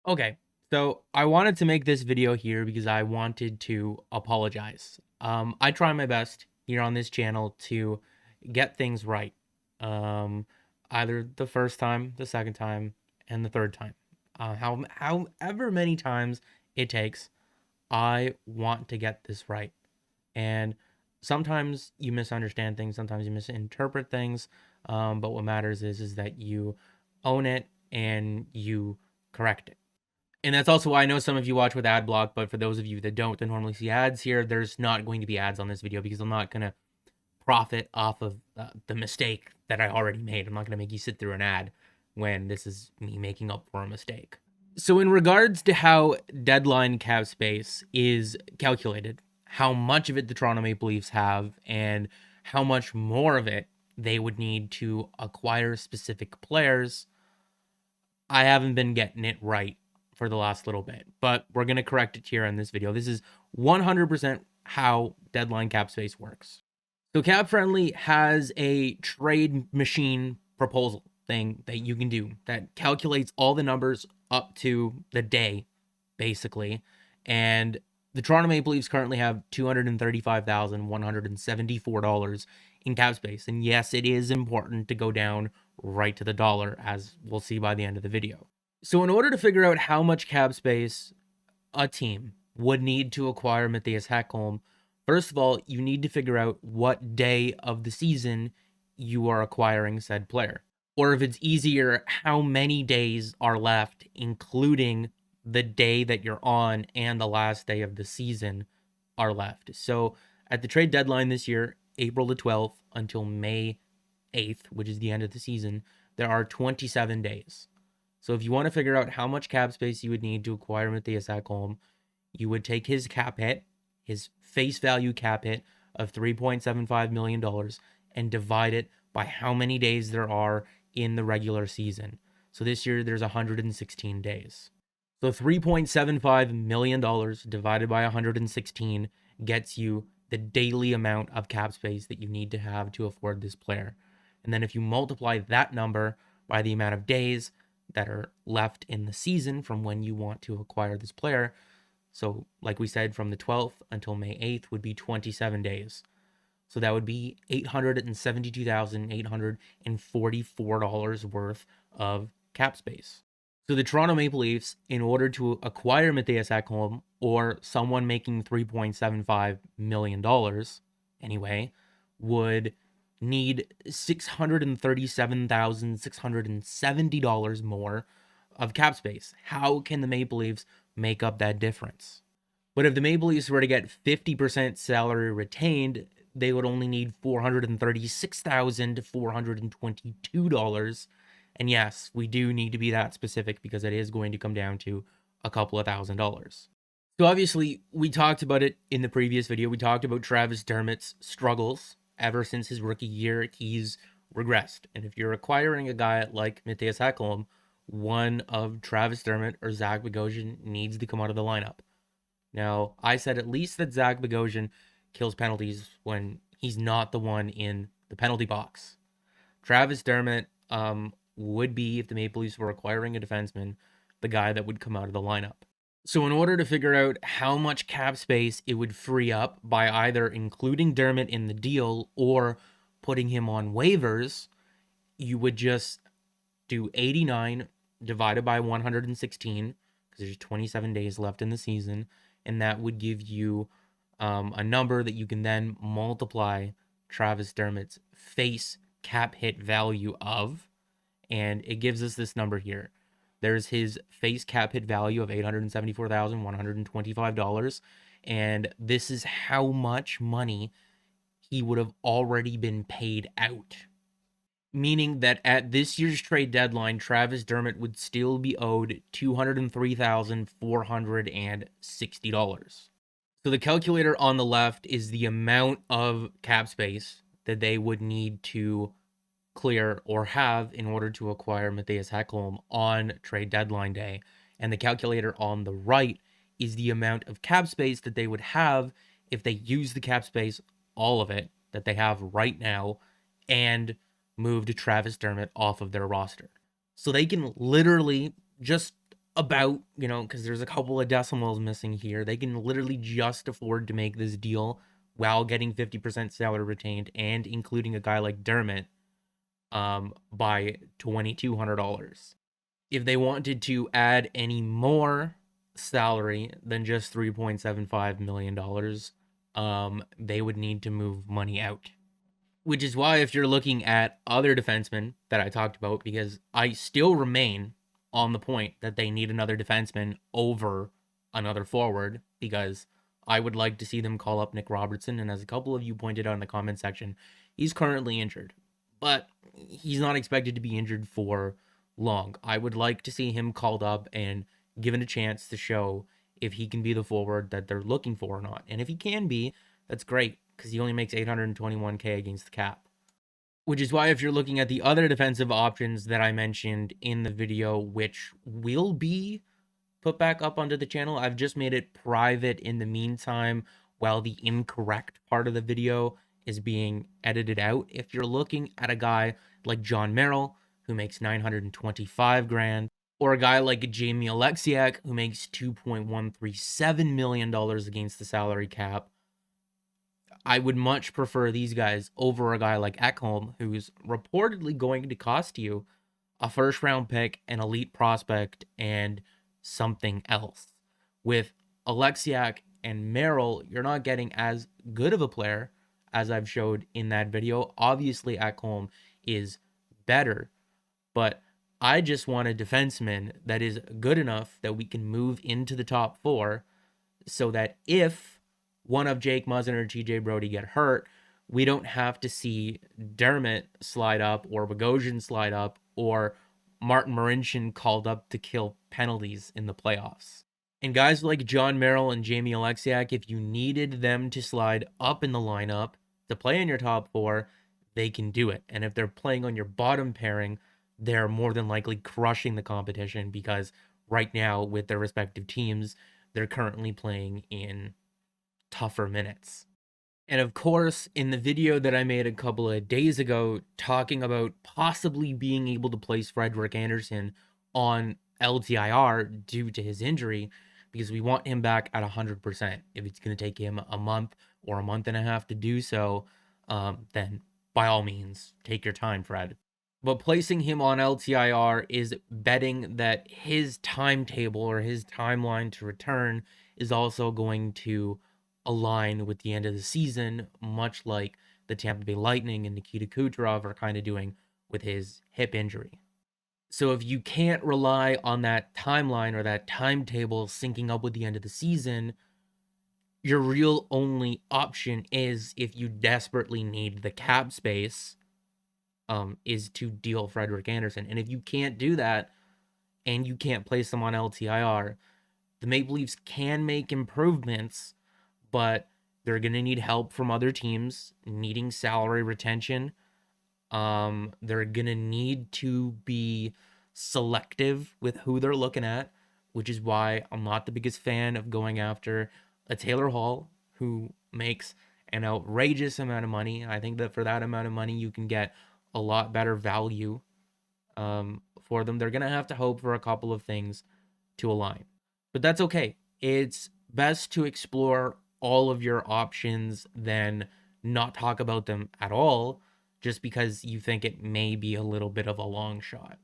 Okay, so I wanted to make this video here because I wanted to apologize. I try my best here on this channel to get things right. Um, Either the first time, the second time, and the third time. However many times it takes, I want to get this right. And sometimes you misunderstand things, sometimes you misinterpret things. But what matters is that you own it and you correct it. And that's also why I know some of you watch with ad block, but for those of you that don't, that normally see ads here, there's not going to be ads on this video because I'm not going to profit off of the mistake that I already made. I'm not going to make you sit through an ad when this is me making up for a mistake. So in regards to how deadline cap space is calculated, how much of it the Toronto Maple Leafs have, and how much more of it they would need to acquire specific players, I haven't been getting it right for the last little bit, but we're going to correct it here in this video. This is 100% how deadline cap space works. So Cap Friendly has a trade machine proposal thing that you can do that calculates all the numbers up to the day, basically. And the Toronto Maple Leafs currently have $235,174 in cap space. And yes, it is important to go down right to the dollar, as we'll see by the end of the video. So in order to figure out how much cap space a team would need to acquire Matthias Ekholm, first of all, you need to figure out what day of the season you are acquiring said player. Or if it's easier, how many days are left, including the day that you're on and the last day of the season are left. So at the trade deadline this year, April the 12th until May 8th, which is the end of the season, there are 27 days. So if you want to figure out how much cap space you would need to acquire Matthias Ekholm, you would take his cap hit, his face value cap hit of $3.75 million, and divide it by how many days there are in the regular season. So this year there's 116 days. So $3.75 million divided by 116 gets you the daily amount of cap space that you need to have to afford this player. And then if you multiply that number by the amount of days that are left in the season from when you want to acquire this player, so like we said, from the 12th until May 8th would be 27 days. So that would be $872,844 worth of cap space. So the Toronto Maple Leafs, in order to acquire Matthias Ekholm or someone making $3.75 million anyway, would need $637,670 more of cap space. How can the Maple Leafs make up that difference? But if the Maple Leafs were to get 50% salary retained, they would only need $436,422. And yes, we do need to be that specific because it is going to come down to a couple of $1,000s. So obviously, we talked about it in the previous video. We talked about Travis Dermott's struggles. Ever since his rookie year, he's regressed. And if you're acquiring a guy like Matthias Ekholm, one of Travis Dermott or Zach Bogosian needs to come out of the lineup. Now, I said at least that Zach Bogosian kills penalties when he's not the one in the penalty box. Travis Dermott would be, if the Maple Leafs were acquiring a defenseman, the guy that would come out of the lineup. So in order to figure out how much cap space it would free up by either including Dermott in the deal or putting him on waivers, you would just do 89 divided by 116, because there's 27 days left in the season, and that would give you a number that you can then multiply Travis Dermott's face cap hit value of, and it gives us this number here. There's his face cap hit value of $874,125, and this is how much money he would have already been paid out. Meaning that at this year's trade deadline, Travis Dermott would still be owed $203,460. So the calculator on the left is the amount of cap space that they would need to clear or have in order to acquire Matthias Ekholm on trade deadline day. And the calculator on the right is the amount of cap space that they would have if they use the cap space, all of it, that they have right now, and moved Travis Dermott off of their roster. So they can literally just about, because there's a couple of decimals missing here. They can literally just afford to make this deal while getting 50% salary retained and including a guy like Dermott by $2,200. If they wanted to add any more salary than just $3.75 million, they would need to move money out. Which is why, if you're looking at other defensemen that I talked about, because I still remain on the point that they need another defenseman over another forward, because I would like to see them call up Nick Robertson. And as a couple of you pointed out in the comment section, he's currently injured, but he's not expected to be injured for long. I would like to see him called up and given a chance to show if he can be the forward that they're looking for or not. And if he can be, that's great, because he only makes $821K against the cap. Which is why, if you're looking at the other defensive options that I mentioned in the video, which will be put back up onto the channel, I've just made it private in the meantime while the incorrect part of the video is being edited out. If you're looking at a guy like John Merrill, who makes 925 grand, or a guy like Jamie Alexiak, who makes $2.137 million against the salary cap, I would much prefer these guys over a guy like Ekholm, who's reportedly going to cost you a first round pick, an elite prospect, and something else. With Alexiak and Merrill, you're not getting as good of a player as I've showed in that video. Obviously, Ekholm is better, but I just want a defenseman that is good enough that we can move into the top four, so that if one of Jake Muzzin or TJ Brody get hurt, we don't have to see Dermott slide up or Bogosian slide up or Martin Marincin called up to kill penalties in the playoffs. And guys like John Merrill and Jamie Alexiak, if you needed them to slide up in the lineup to play in your top four, they can do it. And if they're playing on your bottom pairing, they're more than likely crushing the competition, because right now, with their respective teams, they're currently playing in tougher minutes. And of course, in the video that I made a couple of days ago talking about possibly being able to place Frederik Andersen on LTIR due to his injury, because we want him back at 100%. If it's going to take him a month or a month and a half to do so, then by all means, take your time, Fred. But placing him on LTIR is betting that his timetable or his timeline to return is also going to align with the end of the season, much like the Tampa Bay Lightning and Nikita Kucherov are kind of doing with his hip injury. So if you can't rely on that timeline or that timetable syncing up with the end of the season, your real only option is, if you desperately need the cap space, is to deal Frederik Andersen. And if you can't do that and you can't place them on LTIR, the Maple Leafs can make improvements, but they're going to need help from other teams needing salary retention. They're going to need to be selective with who they're looking at, which is why I'm not the biggest fan of going after a Taylor Hall, who makes an outrageous amount of money. I think that for that amount of money, you can get a lot better value for them. They're going to have to hope for a couple of things to align, but that's okay. It's best to explore all of your options than not talk about them at all, just because you think it may be a little bit of a long shot.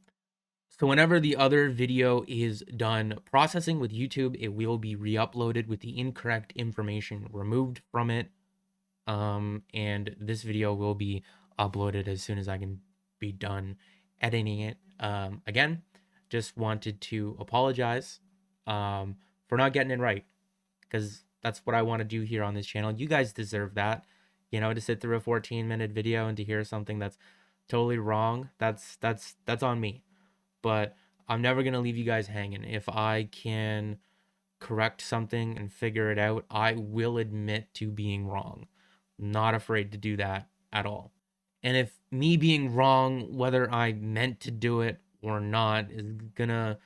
So whenever the other video is done processing with YouTube, it will be re-uploaded with the incorrect information removed from it. And this video will be uploaded as soon as I can be done editing it. Again, just wanted to apologize for not getting it right, because that's what I want to do here on this channel. You guys deserve that, to sit through a 14-minute video and to hear something that's totally wrong. That's on me. But I'm never going to leave you guys hanging. If I can correct something and figure it out, I will admit to being wrong. Not afraid to do that at all. And if me being wrong, whether I meant to do it or not, is gonna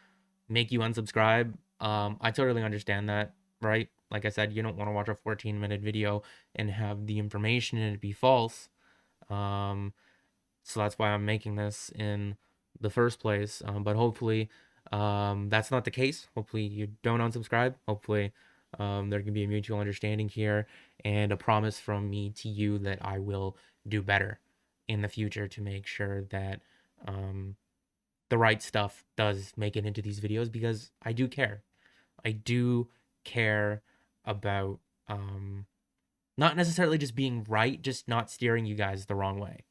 make you unsubscribe, I totally understand that, right? Like I said, you don't want to watch a 14-minute video and have the information in it be false. So that's why I'm making this in the first place. But hopefully That's not the case. Hopefully you don't unsubscribe. Hopefully there can be a mutual understanding here and a promise from me to you that I will do better in the future to make sure that um, the right stuff does make it into these videos, because I do care. I do care about not necessarily just being right, just not steering you guys the wrong way.